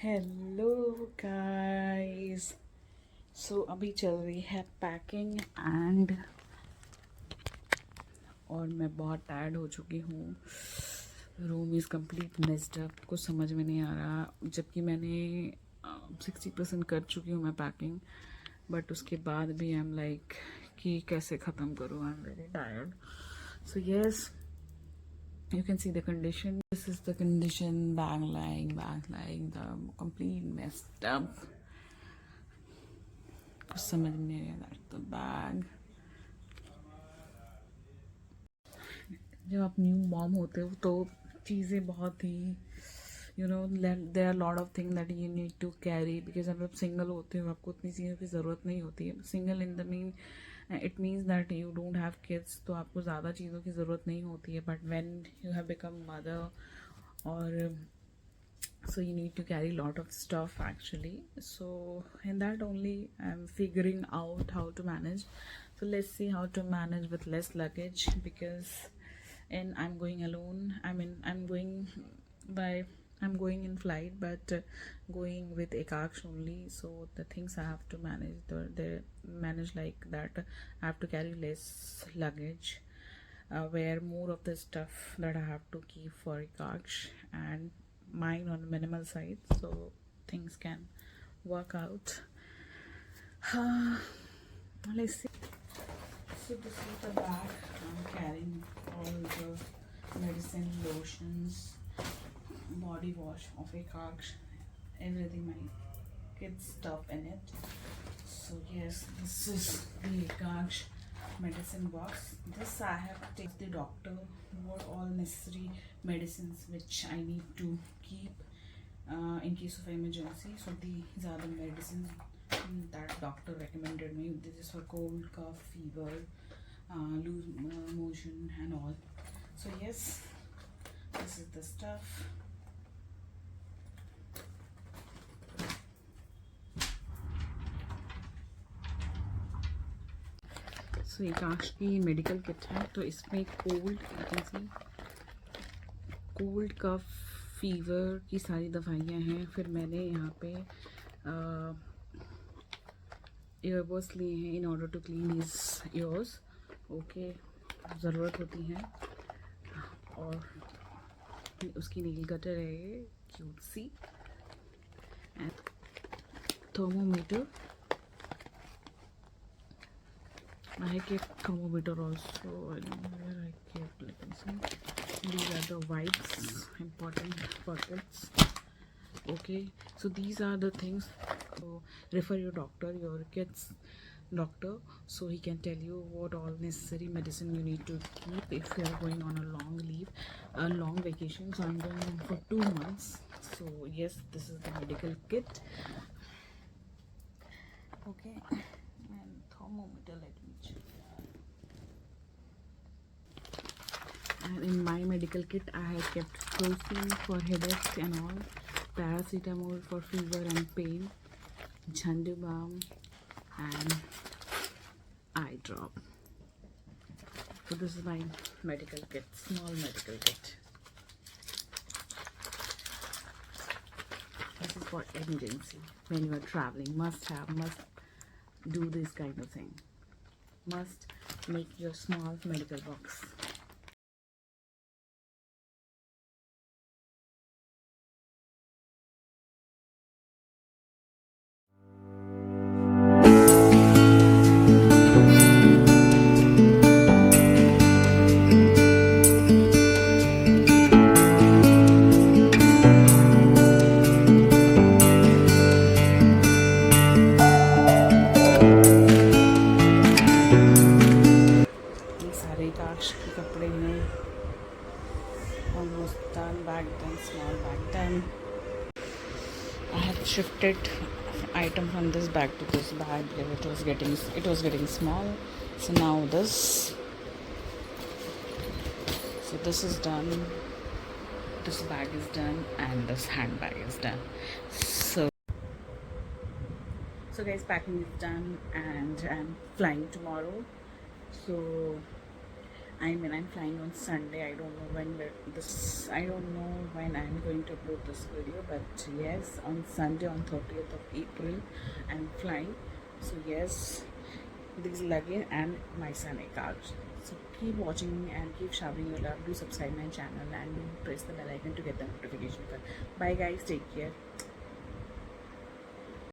Hello guys. सो अभी चल रही है पैकिंग और मैं बहुत टायर्ड हो चुकी हूँ। Room is complete messed up, कुछ समझ में नहीं आ रहा, जबकि मैंने 60% कर चुकी हूँ मैं पैकिंग। बट उसके बाद भी आई एम लाइक कि कैसे ख़त्म करूँ। I am very tired. So yes, you can see the condition. This is the condition. Bag lying, the complete messed up. कुछ समझ में नहीं आ रहा। the bag. जब आप न्यू मॉम होते हो तो चीज़ें बहुत ही there are a lot of things that you need to carry, because जब आप सिंगल होते हो आपको उतनी चीज़ों की ज़रूरत नहीं होती है। Single in the mean it means that you don't have kids, तो आपको ज़्यादा चीज़ों की ज़रूरत नहीं होती है। But when you have become mother और so you need to carry a lot of stuff actually. So in that only I'm figuring out how to manage. So let's see how to manage with less luggage, because and I'm going alone. I mean I'm going in flight, but going with Ekaksh only. So the things I have to manage, they manage like that. I have to carry less luggage, wear more of the stuff that I have to keep for Ekaksh, and mine on minimal side, so things can work out. Let's see. So this is the bag. I'm carrying all the medicine, lotions, body wash of Ekaksh, everything, my kids stuff in it. So yes, this is the Ekaksh medicine box. This I have taken the doctor what all necessary medicines which I need to keep in case of emergency. So these are the medicines that doctor recommended me. This is for cold, cough, fever, loose motion and all. So yes, this is the stuff. सो एकाक्ष की medical kit है, तो इसमें cold कफ fever की सारी दवाइयाँ हैं। फिर मैंने यहाँ पे ईयरबड्स लिए हैं in order to clean his ears. Okay, ज़रूरत होती है। और उसकी नील कटर है क्यूट सी, and thermometer. I kept thermometer also. I don't know where I kept. Let me see. These are the wipes, important for kids. Okay, so these are the things. So refer your doctor, your kids doctor, so he can tell you what all necessary medicine you need to keep if you are going on a long leave, a long vacation. So I'm going for 2 months. So yes, this is the medical kit. Okay, and thermometer. Let me check. And in my medical kit, I have kept Crocin for headaches and all, paracetamol for fever and pain, Jhandu balm, and eye drop. So this is my medical kit, small medical kit. This is for emergency. When you are traveling, must do this kind of thing. Must make your small medical box. के कपड़े हैं, almost done, bag done, small bag done. I have shifted item from this bag to this bag because it was getting small. So now this is done, this bag is done, and this handbag is done. So guys, packing is done and I'm flying tomorrow. So I mean, I'm flying on Sunday. I don't know when this. I don't know when I'm going to upload this video, but yes, on Sunday, on 30th of April, I'm flying. So yes, this luggage and my son card. So keep watching and keep showering your love. Do subscribe my channel and do press the bell icon to get the notification. Bye guys. Take care.